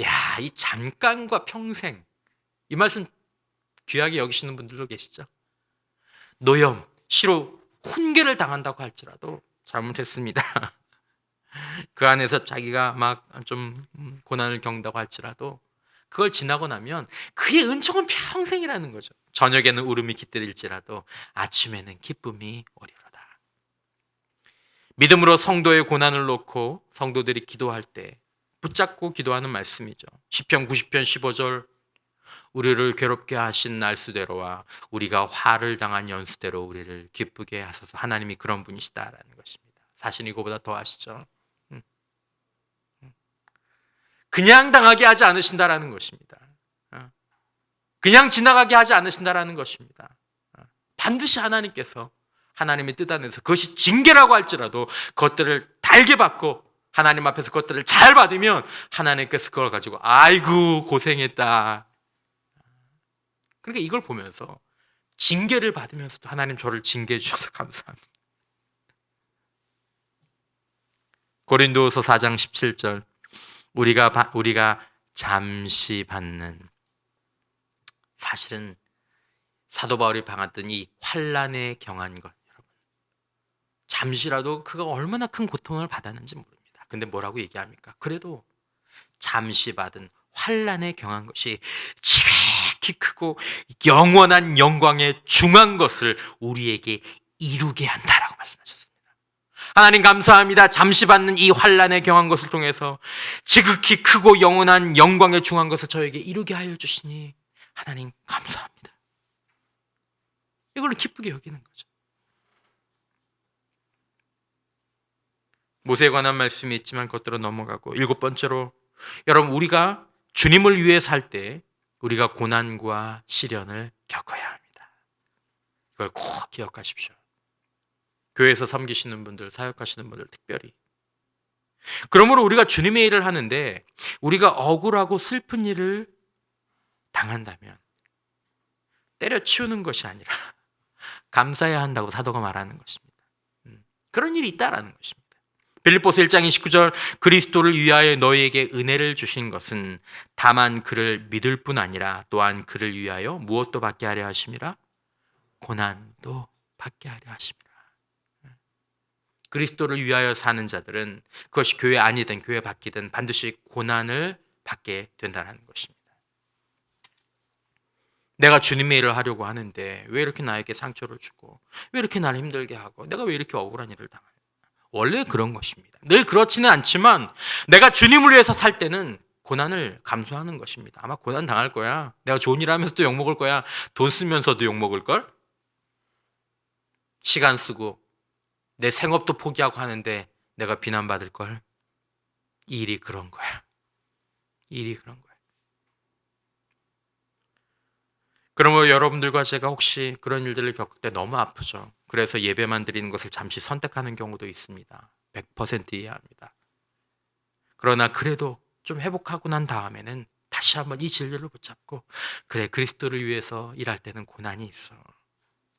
야, 이 잠깐과 평생, 이 말씀 귀하게 여기시는 분들도 계시죠? 노염, 시로 훈계를 당한다고 할지라도 잘못했습니다. 그 안에서 자기가 막 좀 고난을 겪는다고 할지라도 그걸 지나고 나면 그의 은총은 평생이라는 거죠. 저녁에는 울음이 깃들일지라도 아침에는 기쁨이 오리로다. 믿음으로 성도의 고난을 놓고 성도들이 기도할 때 붙잡고 기도하는 말씀이죠. 시편 90편 15절. 우리를 괴롭게 하신 날수대로와 우리가 화를 당한 연수대로 우리를 기쁘게 하소서. 하나님이 그런 분이시다라는 것입니다. 사실 이거보다 더 하시죠. 그냥 당하게 하지 않으신다라는 것입니다. 그냥 지나가게 하지 않으신다라는 것입니다. 반드시 하나님께서 하나님의 뜻 안에서 그것이 징계라고 할지라도 그것들을 달게 받고 하나님 앞에서 그것들을 잘 받으면 하나님께서 그걸 가지고 아이고 고생했다. 그러니까 이걸 보면서 징계를 받으면서도 하나님 저를 징계해 주셔서 감사합니다. 고린도후서 4장 17절. 우리가 잠시 받는, 사실은 사도 바울이 당했던 이 환난에 경한 것, 여러분 잠시라도 그가 얼마나 큰 고통을 받았는지 모릅니다. 근데 뭐라고 얘기합니까? 그래도 잠시 받은 환난에 경한 것이 지극히 크고 영원한 영광에 중한 것을 우리에게 이루게 한다라고 말씀하셨습니다. 하나님 감사합니다. 잠시 받는 이 환난에 경한 것을 통해서 지극히 크고 영원한 영광에 중한 것을 저에게 이루게 하여 주시니 하나님 감사합니다. 이걸로 기쁘게 여기는 거죠. 모세에 관한 말씀이 있지만 그것들은 넘어가고, 일곱 번째로, 여러분 우리가 주님을 위해 살 때 우리가 고난과 시련을 겪어야 합니다. 그걸 꼭 기억하십시오. 교회에서 섬기시는 분들, 사역하시는 분들 특별히. 그러므로 우리가 주님의 일을 하는데 우리가 억울하고 슬픈 일을 당한다면 때려치우는 것이 아니라 감사해야 한다고 사도가 말하는 것입니다. 그런 일이 있다라는 것입니다. 빌립보서 1장 29절 그리스도를 위하여 너희에게 은혜를 주신 것은 다만 그를 믿을 뿐 아니라 또한 그를 위하여 무엇도 받게 하려 하심이라 고난도 받게 하려 하심이라. 그리스도를 위하여 사는 자들은 그것이 교회 안이든 교회 밖이든 반드시 고난을 받게 된다는 것입니다. 내가 주님의 일을 하려고 하는데 왜 이렇게 나에게 상처를 주고 왜 이렇게 나를 힘들게 하고 내가 왜 이렇게 억울한 일을 당하냐. 원래 그런 것입니다. 늘 그렇지는 않지만 내가 주님을 위해서 살 때는 고난을 감수하는 것입니다. 아마 고난 당할 거야. 내가 좋은 일 하면서도 욕먹을 거야. 돈 쓰면서도 욕먹을걸? 시간 쓰고 내 생업도 포기하고 하는데 내가 비난받을 걸. 이 일이 그런 거야. 이 일이 그런 거야. 그러면 여러분들과 제가 혹시 그런 일들을 겪을 때 너무 아프죠. 그래서 예배만 드리는 것을 잠시 선택하는 경우도 있습니다. 100% 이해합니다. 그러나 그래도 좀 회복하고 난 다음에는 다시 한번 이 진리를 붙잡고 그래, 그리스도를 위해서 일할 때는 고난이 있어.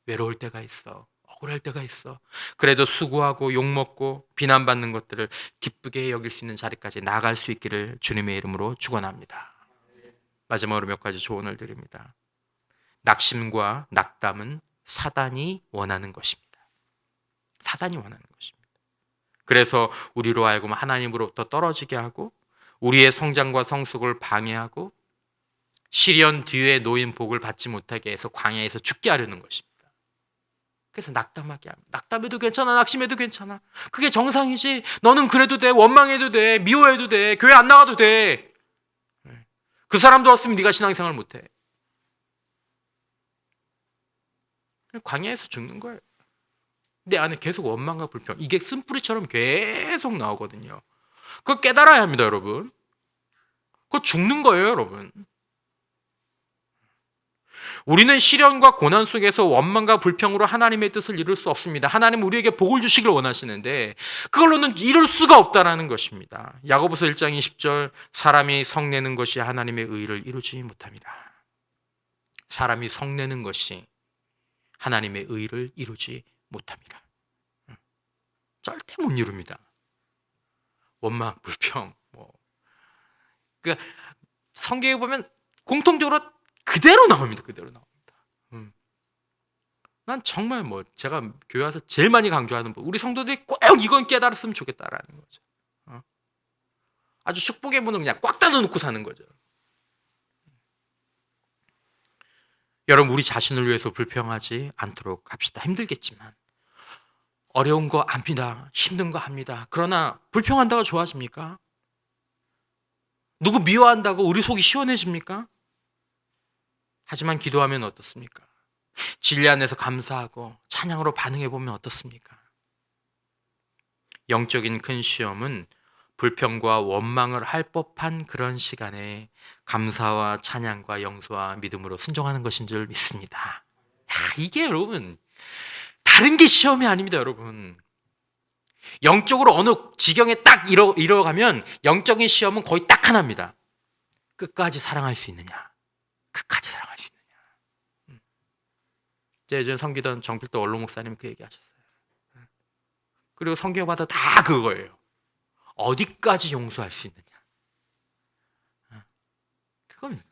외로울 때가 있어. 억울할 때가 있어. 그래도 수고하고 욕먹고 비난받는 것들을 기쁘게 여길 수 있는 자리까지 나아갈 수 있기를 주님의 이름으로 축원합니다. 마지막으로 몇 가지 조언을 드립니다. 낙심과 낙담은 사단이 원하는 것입니다. 사단이 원하는 것입니다. 그래서 우리로 하여금 하나님으로부터 떨어지게 하고 우리의 성장과 성숙을 방해하고 시련 뒤에 놓인 복을 받지 못하게 해서 광야에서 죽게 하려는 것입니다. 그래서 낙담하게 합니다. 낙담해도 괜찮아, 낙심해도 괜찮아. 그게 정상이지. 너는 그래도 돼, 원망해도 돼, 미워해도 돼, 교회 안 나가도 돼. 그 사람도 없으면 네가 신앙생활 못해. 광야에서 죽는 거예요. 내 안에 계속 원망과 불평, 이게 쓴뿌리처럼 계속 나오거든요. 그거 깨달아야 합니다, 여러분. 그거 죽는 거예요, 여러분. 우리는 시련과 고난 속에서 원망과 불평으로 하나님의 뜻을 이룰 수 없습니다. 하나님은 우리에게 복을 주시길 원하시는데 그걸로는 이룰 수가 없다는 것입니다. 야고보서 1장 20절 사람이 성내는 것이 하나님의 의를 이루지 못합니다. 사람이 성내는 것이 하나님의 의를 이루지 못합니다. 절대 못 이룹니다. 원망, 불평, 그러니까 성경에 보면 공통적으로 그대로 나옵니다. 그대로 나옵니다. 난 정말 제가 교회 와서 제일 많이 강조하는 우리 성도들이 꼭 이건 깨달았으면 좋겠다라는 거죠. 아주 축복의 문을 그냥 꽉 닫아놓고 사는 거죠. 여러분, 우리 자신을 위해서 불평하지 않도록 합시다. 힘들겠지만 어려운 거 압니다. 힘든 거 압니다. 그러나 불평한다고 좋아집니까? 누구 미워한다고 우리 속이 시원해집니까? 하지만 기도하면 어떻습니까? 진리 안에서 감사하고 찬양으로 반응해보면 어떻습니까? 영적인 큰 시험은 불평과 원망을 할 법한 그런 시간에 감사와 찬양과 영수와 믿음으로 순종하는 것인 줄 믿습니다. 이게 여러분 다른 게 시험이 아닙니다. 여러분 영적으로 어느 지경에 딱 이뤄가면 영적인 시험은 거의 딱 하나입니다. 끝까지 사랑할 수 있느냐, 끝까지 사랑할 수 있느냐. 제가 예전에 섬기던 정필도 원로 목사님 그 얘기하셨어요. 그리고 성경마다 다 그거예요. 어디까지 용서할 수 있느냐. 그겁니다.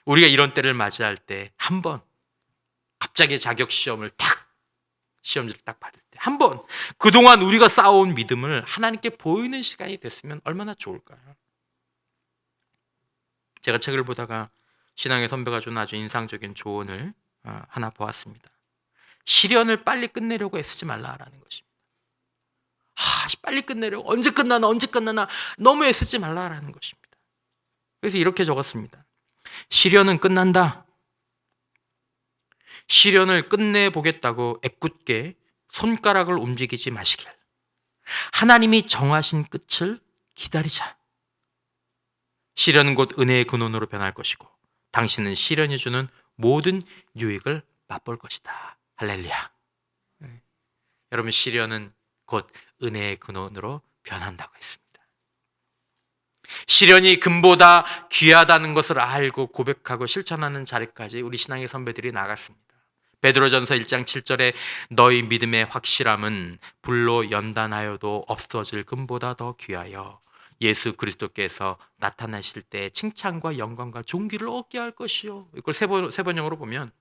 우리가 이런 때를 맞이할 때 한 번 갑자기 자격 시험을 시험지를 딱 받을 때 한 번 그동안 우리가 쌓아온 믿음을 하나님께 보이는 시간이 됐으면 얼마나 좋을까요? 제가 책을 보다가 신앙의 선배가 준 아주 인상적인 조언을 하나 보았습니다. 시련을 빨리 끝내려고 애쓰지 말라라는 것입니다. 빨리 끝내려고 언제 끝나나 너무 애쓰지 말라라는 것입니다. 그래서 이렇게 적었습니다. 시련은 끝난다. 시련을 끝내보겠다고 애꿎게 손가락을 움직이지 마시길. 하나님이 정하신 끝을 기다리자. 시련은 곧 은혜의 근원으로 변할 것이고 당신은 시련이 주는 모든 유익을 맛볼 것이다. 할렐루야. 여러분, 시련은 곧 은혜의 근원으로 변한다고 했습니다. 시련이 금보다 귀하다는 것을 알고 고백하고 실천하는 자리까지 우리 신앙의 선배들이 나갔습니다. 베드로전서 1장 7절에 너희 믿음의 확실함은 불로 연단하여도 없어질 금보다 더 귀하여 예수 그리스도께서 나타나실 때 칭찬과 영광과 존귀를 얻게 할 것이요. 이걸 세번역으로 보면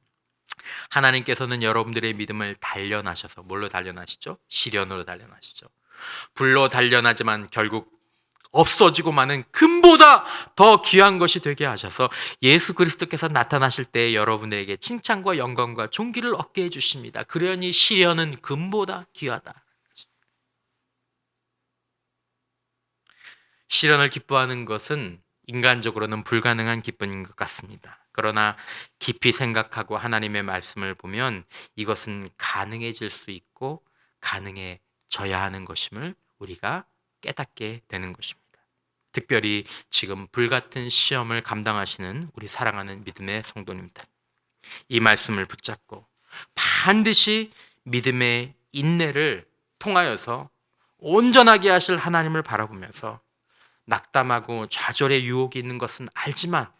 하나님께서는 여러분들의 믿음을 단련하셔서 뭘로 단련하시죠? 시련으로 단련하시죠. 불로 단련하지만 결국 없어지고 마는 금보다 더 귀한 것이 되게 하셔서 예수 그리스도께서 나타나실 때 여러분에게 칭찬과 영광과 존귀를 얻게 해주십니다. 그러니 시련은 금보다 귀하다. 시련을 기뻐하는 것은 인간적으로는 불가능한 기쁨인 것 같습니다. 그러나 깊이 생각하고 하나님의 말씀을 보면 이것은 가능해질 수 있고 가능해져야 하는 것임을 우리가 깨닫게 되는 것입니다. 특별히 지금 불같은 시험을 감당하시는 우리 사랑하는 믿음의 성도님들, 이 말씀을 붙잡고 반드시 믿음의 인내를 통하여서 온전하게 하실 하나님을 바라보면서 낙담하고 좌절의 유혹이 있는 것은 알지만,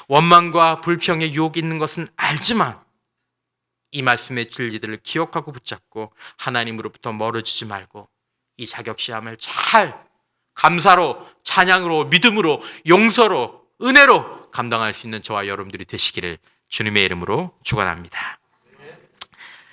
원망과 불평의 유혹이 있는 것은 알지만, 이 말씀의 진리들을 기억하고 붙잡고 하나님으로부터 멀어지지 말고 이 자격시험을 잘 감사로, 찬양으로, 믿음으로, 용서로, 은혜로 감당할 수 있는 저와 여러분들이 되시기를 주님의 이름으로 축원합니다.